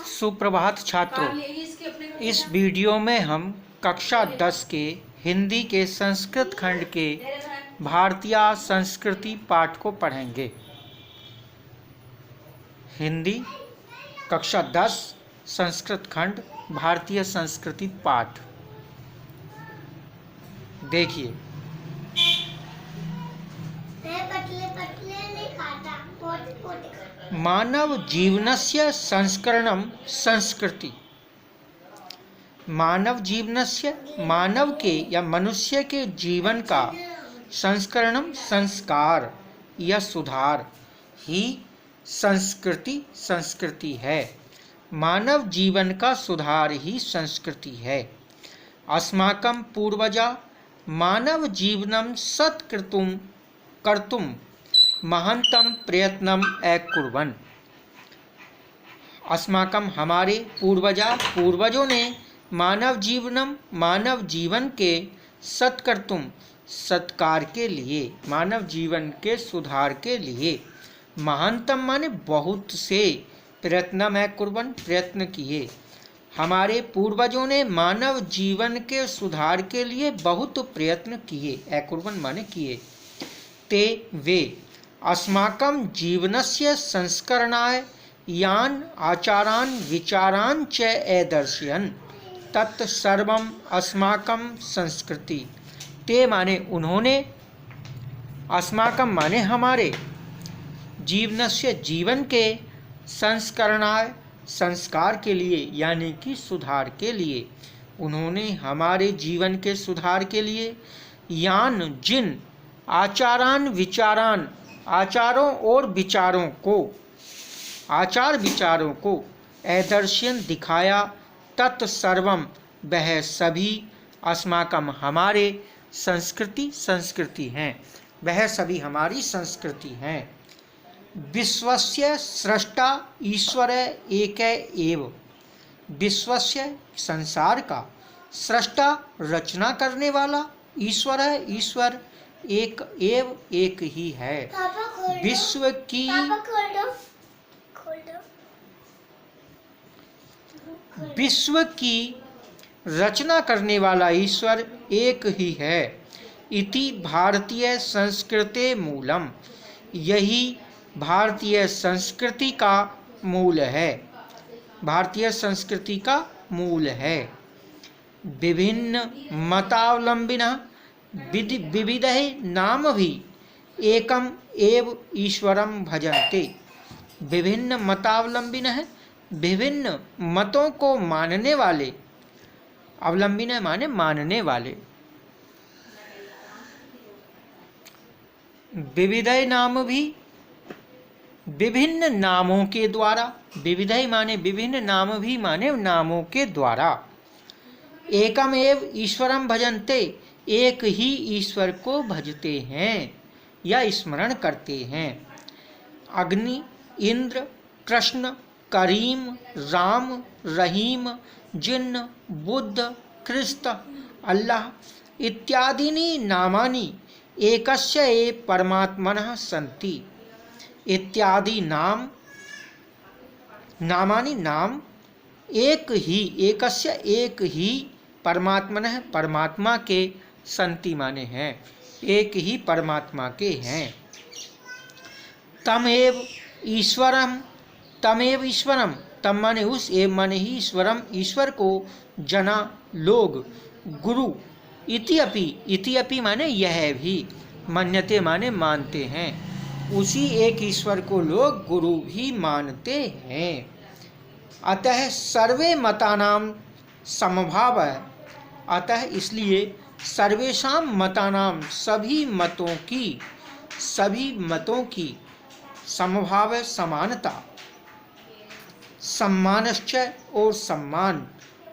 सुप्रभात छात्रों, इस वीडियो में हम कक्षा 10 के हिंदी के संस्कृत खंड के भारतीय संस्कृति पाठ को पढ़ेंगे। हिंदी कक्षा 10 संस्कृत खंड भारतीय संस्कृति पाठ। देखिए, मानव जीवनस्य संस्करणं संस्कृति। मानव जीवनस्य मानव के या मनुष्य के जीवन का संस्करणम संस्कार या सुधार ही संस्कृति है। मानव जीवन का सुधार ही संस्कृति है। अस्माकं पूर्वजा मानव जीवनं सत्कृतुं कर्तुं महानतम प्रयत्नम अकुर्वन्। अस्माकं हमारे पूर्वजों ने मानव जीवन के सत्कर्तुम सत्कार के लिए, मानव जीवन के सुधार के लिए, महानतम माने बहुत से, प्रयत्नम अकुर्वन् प्रयत्न किए। हमारे पूर्वजों ने मानव जीवन के सुधार के लिए बहुत प्रयत्न किए। अकुर्वन् माने किए। ते वे अस्माकं जीवनस्य संस्करणाय यान आचारान विचारान च अदर्शयन् तत् सर्वम् अस्माकं संस्कृति। ते माने उन्होंने, अस्माकं माने हमारे, जीवनस्य जीवन के, संस्करणाय संस्कार के लिए यानी कि सुधार के लिए, उन्होंने हमारे जीवन के सुधार के लिए यान जिन आचारान विचारान आचारों और विचारों को, आचार विचारों को अदर्शन दिखाया, तत्सर्वम वह सभी, अस्माकम हमारे, संस्कृति हैं, वह सभी हमारी संस्कृति हैं। विश्वस्य सृष्टा ईश्वर एक एव। विश्वस्य संसार का, सृष्टा रचना करने वाला, ईश्वर है, ईश्वर एक एव एक ही है। विश्व की विश्व की रचना करने वाला ईश्वर एक ही है। इति भारतीय संस्कृते मूलम, यही भारतीय संस्कृति का मूल है, भारतीय संस्कृति का मूल है। विभिन्न मतावलंबिनः विविधः नाम भी एकम एव ईश्वरम भजन्ते। विभिन्न मतावलंबिन है, विभिन्न मतों को मानने वाले, अवलंबिन माने मानने वाले, विविधय नाम भी विभिन्न नामों के द्वारा, विविधय माने विभिन्न नाम भी माने नामों के द्वारा, एकम एव ईश्वरम भजन्ते एक ही ईश्वर को भजते हैं या स्मरण करते हैं। अग्नि, इंद्र, कृष्ण, करीम, राम, रहीम, जिन्न, बुद्ध, ख्रिस्त, अल्लाह इत्यादीनि नामानि एकस्य एव परमात्मनः सन्ति। इत्यादि नामानि नाम एक ही, एकस्य एक ही, परमात्मनः परमात्मा के, संति माने हैं, एक ही परमात्मा के हैं। तमेव ईश्वरम, तम माने उस, एव माने ही, ईश्वरम ईश्वर को, जना लोग, गुरु, इति अपि माने यह भी, मन्यते माने मानते हैं, उसी एक ईश्वर को लोग गुरु भी मानते हैं। अतः सर्वे मतानाम समभाव, अतः इसलिए सर्वेषां मतानाम सभी मतों की समभाव समानता, सम्मानश्च और सम्मान,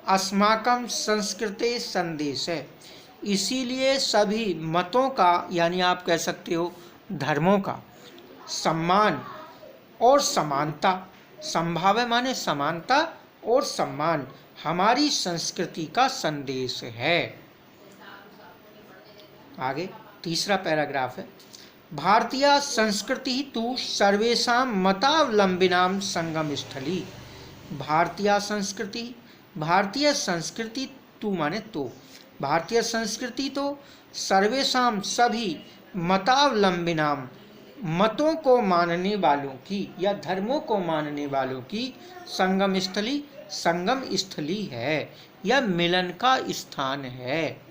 अस्माकं संस्कृते संदेश है। इसीलिए सभी मतों का यानी आप कह सकते हो धर्मों का सम्मान और समानता, संभाव माने समानता और सम्मान हमारी संस्कृति का संदेश है। आगे तीसरा पैराग्राफ है। भारतीय संस्कृति तो सर्वेषां मतावलंबिनां संगम स्थली। भारतीय संस्कृति, भारतीय संस्कृति तू माने तो, भारतीय संस्कृति तो सर्वेषां सभी मतावलंबिनाम, मतों को मानने वालों की या धर्मों को मानने वालों की संगम स्थली है या मिलन का स्थान है।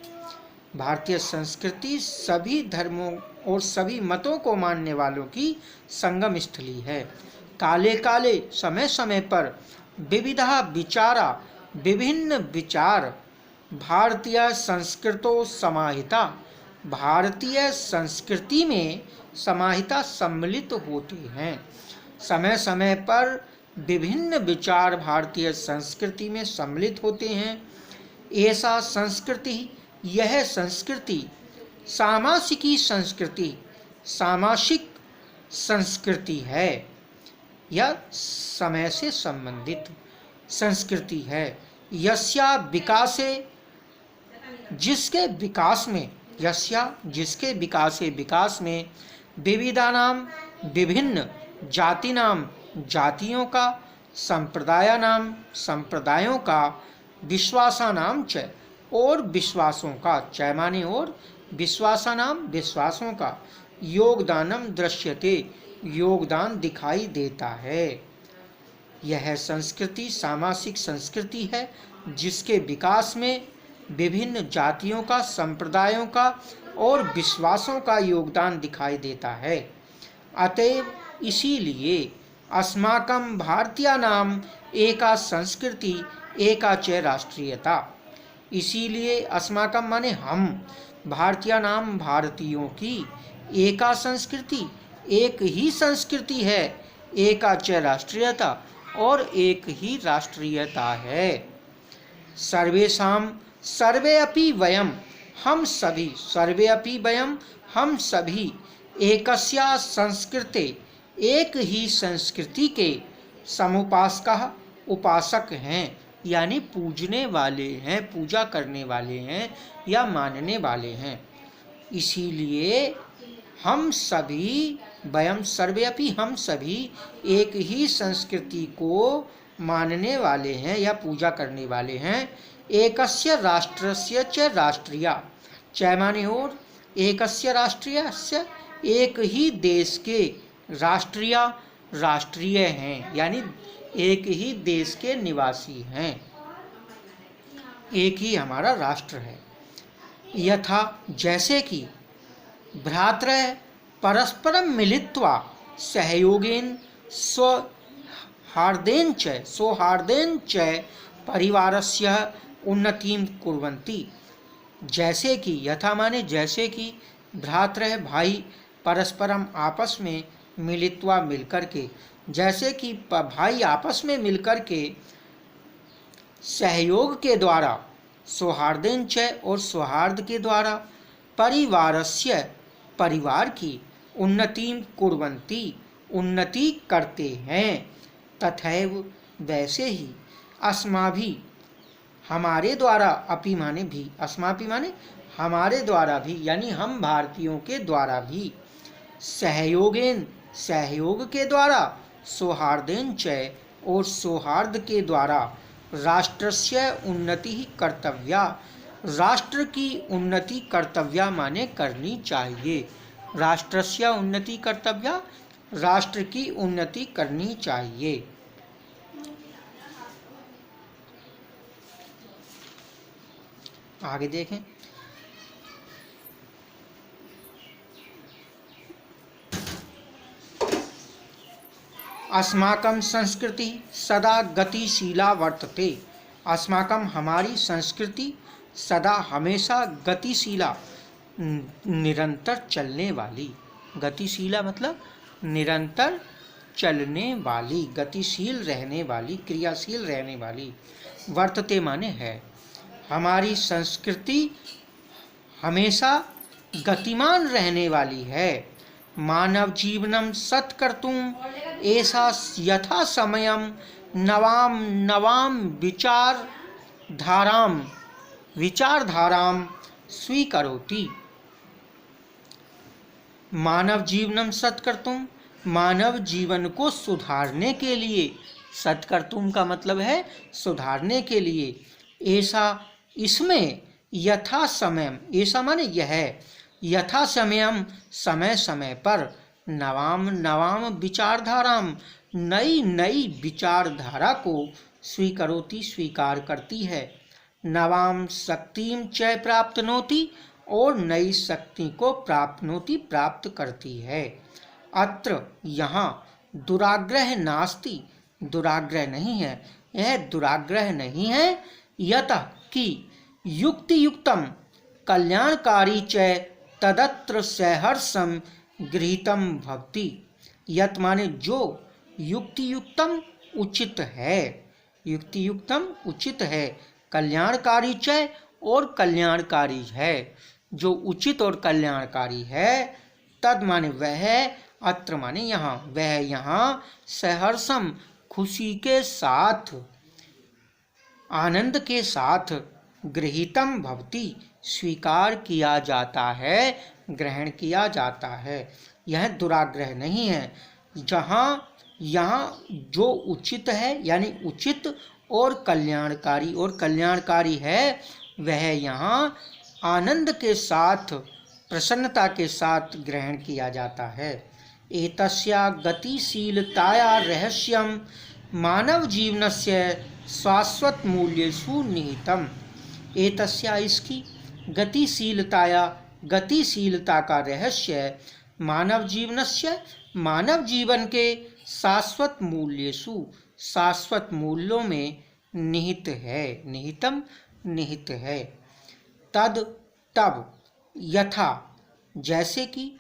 भारतीय संस्कृति सभी धर्मों और सभी मतों को मानने वालों की संगम स्थली है। काले काले समय समय पर विविधा विचारा, विभिन्न विचार भारतीय संस्कृतो समाहिता, भारतीय संस्कृति में समाहिता सम्मिलित होते हैं। समय समय पर विभिन्न विचार भारतीय संस्कृति में सम्मिलित होते हैं। ऐसा संस्कृति, यह संस्कृति सामासिकी संस्कृति, सामासिक संस्कृति है या समय से संबंधित संस्कृति है। यस्या विकासे, जिसके विकास में, यस्या जिसके विकास में विविधानाम विभिन्न जातिनाम जातियों का, संप्रदायानाम संप्रदायों का, विश्वासानाम च और विश्वासों का, च माने और, विश्वासानाम विश्वासों का, योगदानम दृश्यते योगदान दिखाई देता है। यह संस्कृति सामासिक संस्कृति है जिसके विकास में विभिन्न जातियों का, संप्रदायों का और विश्वासों का योगदान दिखाई देता है। अतएव इसीलिए अस्माकं भारतीयानाम एका संस्कृति एका च राष्ट्रीयता, इसीलिए अस्माकं माने हम, भारतीयानाम भारतीयों की, एका संस्कृति एक ही संस्कृति है, एका च राष्ट्रीयता और एक ही राष्ट्रीयता है। सर्वेषां सर्वे अपि वयम, हम सभी, सर्वे अपि वयम हम सभी, एकस्या संस्कृते एक ही संस्कृति के, समुपासकः उपासक हैं यानी पूजने वाले हैं, पूजा करने वाले हैं या मानने वाले हैं। इसीलिए हम सभी, वयम सर्वे अपि हम सभी एक ही संस्कृति को मानने वाले हैं या पूजा करने वाले हैं। एकस्य राष्ट्रस्य च राष्ट्रीया, च माने और, एकस्य राष्ट्रीयस्य एक ही देश के, राष्ट्रीय राष्ट्रीय हैं यानी एक ही देश के निवासी हैं, एक ही हमारा राष्ट्र है। यथा जैसे कि भ्रातरः परस्परं मिलित्वा सहयोगेन सौहार्देन च परिवारस्य उन्नतिं कुर्वन्ति। जैसे कि, यथा माने जैसे कि, भ्रातरः भाई, परस्परम आपस में, मिलित्वा मिलकर के, जैसे कि भाई आपस में मिलकर के, सहयोग के द्वारा, सौहार्देन च और सौहार्द के द्वारा, परिवारस्य परिवार की, उन्नतिं कुर्वन्ति उन्नति करते हैं। तथैव वैसे ही, अस्माभि हमारे द्वारा, अपि माने भी, अस्माभि माने हमारे द्वारा भी यानी हम भारतीयों के द्वारा भी, सहयोगेन सहयोग के द्वारा, सौहार्देन च और सौहार्द के द्वारा, राष्ट्रस्य उन्नति कर्तव्या, राष्ट्र की उन्नति कर्तव्या माने करनी चाहिए। राष्ट्रस्य उन्नति कर्तव्या, राष्ट्र की उन्नति करनी चाहिए। आगे देखें। अस्माकं संस्कृति सदा गतिशीला वर्तते। अस्माकं हमारी संस्कृति सदा हमेशा गतिशीला, निरंतर चलने वाली, गतिशीला मतलब निरंतर चलने वाली, गतिशील रहने वाली, क्रियाशील रहने वाली, वर्तते माने है। हमारी संस्कृति हमेशा गतिमान रहने वाली है। मानव जीवनम सत्कर्तुम ऐसा यथा समयम नवाम विचारधाराम स्वीकरोति। मानव जीवनम सत्कर्तुम, मानव जीवन को सुधारने के लिए सत्कर्तुम का मतलब है सुधारने के लिए। ऐसा इसमें यथा समय, ऐसा माने यह यथा समयम समय समय पर नवाम नवाम विचारधाराम नई नई विचारधारा को स्वीकरोति स्वीकार करती है। नवाम शक्तिम च प्राप्तनोति और नई शक्ति को प्राप्नोति प्राप्त करती है। अत्र यहाँ दुराग्रह नास्ति, दुराग्रह नहीं है, यह दुराग्रह नहीं है। यतः कि युक्ति युक्तम कल्याणकारी च तदत्र सहर्षम गृहीतम भक्ति। यत माने जो, युक्ति युक्तम उचित है, युक्ति युक्तम उचित है, कल्याणकारी च और कल्याणकारी है, जो उचित और कल्याणकारी है। तद माने वह, अत्र माने यहाँ, वह यहाँ सहर्षम खुशी के साथ, आनंद के साथ, गृहीतम भवति स्वीकार किया जाता है, ग्रहण किया जाता है। यह दुराग्रह नहीं है। जहाँ यहाँ जो उचित है यानी उचित और कल्याणकारी है, वह यहाँ आनंद के साथ, प्रसन्नता के साथ ग्रहण किया जाता है। एतस्या गतिशीलताया रहस्यम मानव जीवनस्य शाश्वत मूल्येषु निहितम। एतस्या इसकी, गतिशीलताया गतिशीलता का रहस्य, मानव जीवनस्य मानव जीवन के शाश्वत मूल्येषु शाश्वत मूल्यों में निहित है, निहितम निहित है। तद तब, यथा जैसे कि,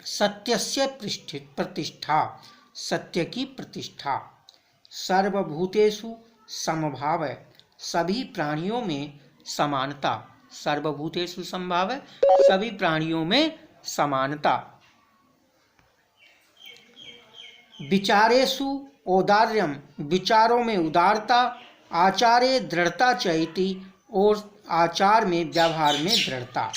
सत्यस्य प्रतिष्ठा सत्य की प्रतिष्ठा, सर्वभूतेषु समभाव सभी प्राणियों में समानता, सर्वभूतेषु समभाव सभी प्राणियों में समानता, विचारेषु औदार्यम विचारों में उदारता, आचारे दृढ़ता चैति और आचार में व्यवहार में दृढ़ता।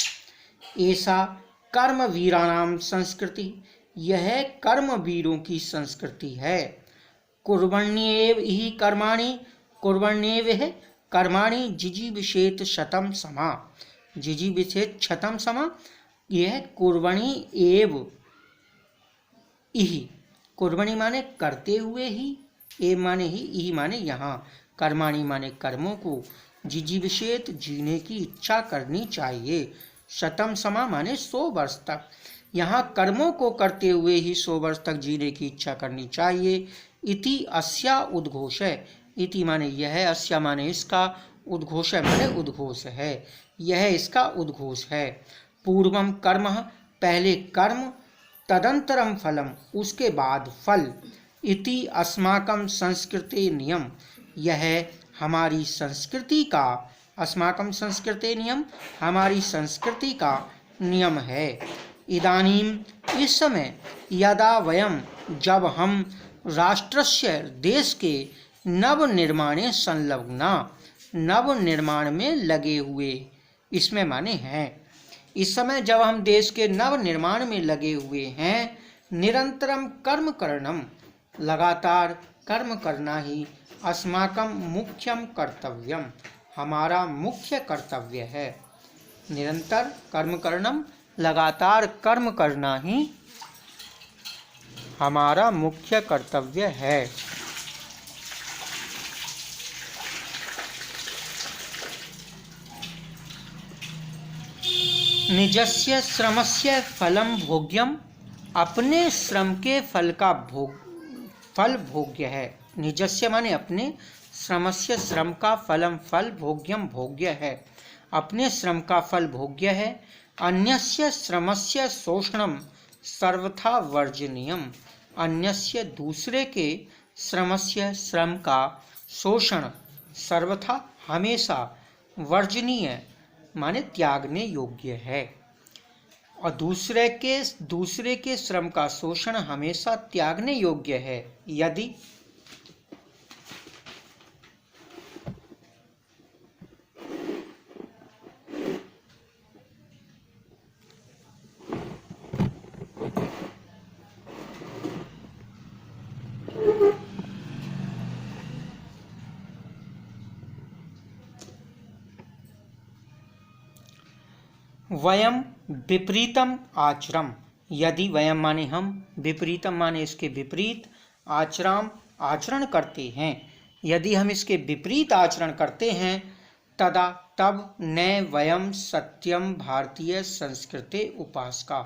ऐसा कर्मवीराणाम संस्कृति, यह कर्मवीरों की संस्कृति है। कुर्वण्येव ही कर्माणि, कुर्वण्येव कर्माणि जिजीविषेत शतम समा, जिजीविषेत शतम समा। यह कुर्वणी एव इहि, कुर्वणी माने करते हुए ही, एव माने ही, इहि माने यहाँ, कर्माणि माने कर्मों को, जिजीविषेत जीने की इच्छा करनी चाहिए, शतम समा माने 100 वर्ष तक, यहाँ कर्मों को करते हुए ही 100 वर्ष तक जीने की इच्छा करनी चाहिए। इति अस्या उद्घोष है, इति माने यह, अस्या माने इसका, उद्घोष माने उद्घोष है, यह इसका उद्घोष है। पूर्वम कर्म पहले कर्म, तदंतरम फलम उसके बाद फल, इति अस्माकं संस्कृते नियम यह हमारी संस्कृति का, अस्माकं संस्कृते नियम हमारी संस्कृति का नियम है। इदानीम इस समय, यदा वयम जब हम, राष्ट्रस्य देश के नव निर्माणे संलग्ना नव निर्माण में लगे हुए, इसमें माने हैं, इस समय जब हम देश के नव निर्माण में लगे हुए हैं, निरंतरम कर्म करणम लगातार कर्म करना ही अस्माकं मुख्यम कर्तव्यम हमारा मुख्य कर्तव्य है। निरंतर कर्म करणम लगातार कर्म करना ही हमारा मुख्य कर्तव्य है। निजस्य श्रमस्य फलम भोग्यम अपने श्रम के फल का फल भोग्य है। निजस्य माने अपने, श्रमस्य श्रम का फलम फल भोग्यम भोग्य है, अपने श्रम का फल भोग्य है। अन्यस्य श्रमस्य शोषणम सर्वथा वर्जनीयम अन्यस्य दूसरे के श्रमस्य श्रम का शोषण सर्वथा हमेशा वर्जनीय माने त्यागने योग्य है और दूसरे के श्रम का शोषण हमेशा त्यागने योग्य है। यदि वयम विपरीतम आचरम, यदि वयम माने हम, विपरीतम माने इसके विपरीत, आचरम आचरण करते हैं, यदि हम इसके विपरीत आचरण करते हैं, तदा तब न वयम सत्यम भारतीय संस्कृति उपासका,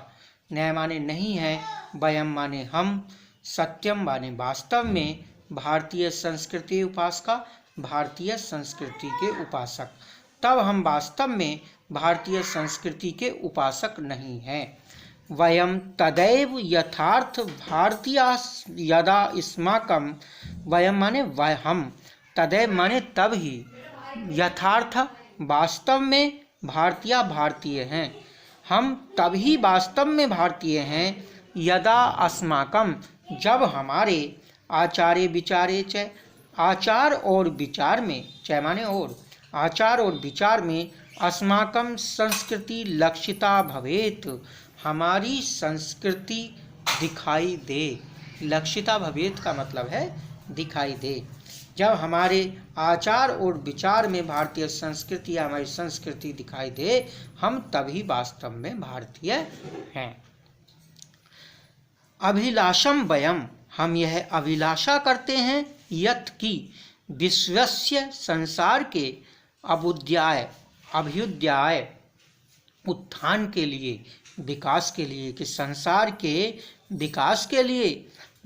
न माने नहीं है, वयम माने हम, सत्यम माने वास्तव में, भारतीय संस्कृति उपासका भारतीय संस्कृति के उपासक, तब हम वास्तव में भारतीय संस्कृति के उपासक नहीं हैं। वयम तदैव यथार्थ भारतीय यदा अस्माकं, वयम माने हम, तदैव माने तब ही, यथार्थ वास्तव में, भारतीय हैं, हम तभी वास्तव में भारतीय हैं, यदा अस्माकं जब हमारे, आचार्य विचारे च, आचार और विचार में, च माने और, आचार और विचार में, अस्माकं संस्कृति लक्षिता भवेत, हमारी संस्कृति दिखाई दे, लक्षिता भवेत का मतलब है दिखाई दे, जब हमारे आचार और विचार में भारतीय संस्कृति या हमारी संस्कृति दिखाई दे, हम तभी वास्तव में भारतीय हैं। अभिलाषम वयम, हम यह अभिलाषा करते हैं, यत् की विश्वस्य संसार के अभ्युदय उत्थान के लिए, विकास के लिए, कि संसार के विकास के लिए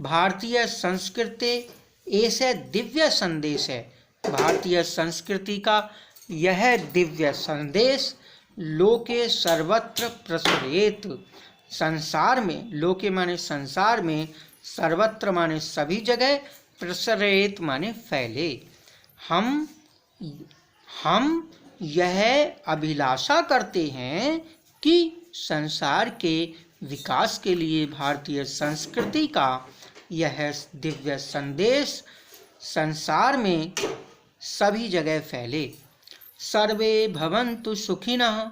भारतीय संस्कृति ऐसे दिव्य संदेश है, भारतीय संस्कृति का यह दिव्य संदेश लोके सर्वत्र प्रसरेत, संसार में, लोके माने संसार में, सर्वत्र माने सभी जगह, प्रसरेत माने फैले। हम यह अभिलाषा करते हैं कि संसार के विकास के लिए भारतीय संस्कृति का यह दिव्य संदेश संसार में सभी जगह फैले। सर्वे भवन्तु सुखिनः,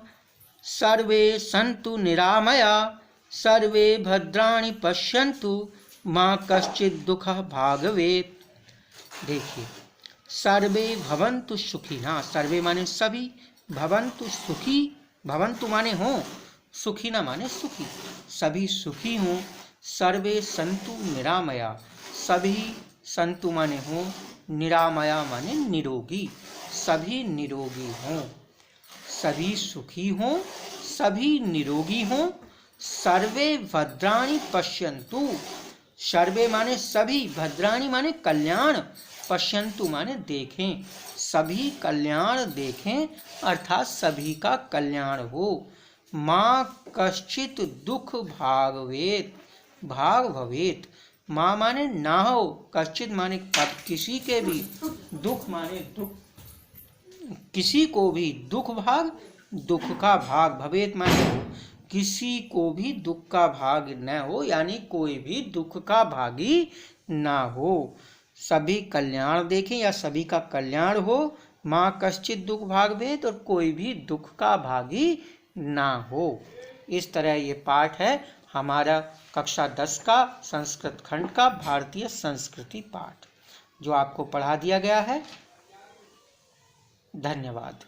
सर्वे सन्तु निरामया, सर्वे भद्राणि पश्यन्तु माँ कश्चित् दुःखः भाग्भवेत्। देखिए, सर्वे भवन्तु सुखिनः, सर्वे माने सभी, भवन्तु सुखी, भवन्तु माने हो, सुखिनः माने सुखी, सभी सुखी हों, सर्वे सन्तु निरामया, सभी सन्तु माने हो, निरामया माने निरोगी, सभी निरोगी हों, सभी सुखी हों, सभी निरोगी हों, सर्वे भद्राणि पश्यन्तु, सर्वे माने सभी, भद्राणि माने कल्याण, पश्यन्तु माने देखें, सभी कल्याण देखें, अर्थात सभी का कल्याण हो। माँ कश्चित् दुख भाग्भवेत्, भाग भवेत, माँ माने ना हो, कश्चित माने किसी के भी, दुख माने दुख, किसी को भी दुख भाग, दुख का भाग, भवेत माने हो, किसी को भी दुख का भाग न हो, यानी कोई भी दुख का भागी ना हो, सभी कल्याण देखें या सभी का कल्याण हो, माँ कश्चित दुख भाग्भवेत्, और कोई भी दुख का भागी ना हो। इस तरह ये पाठ है हमारा कक्षा 10 का संस्कृत खंड का भारतीय संस्कृति पाठ, जो आपको पढ़ा दिया गया है। धन्यवाद।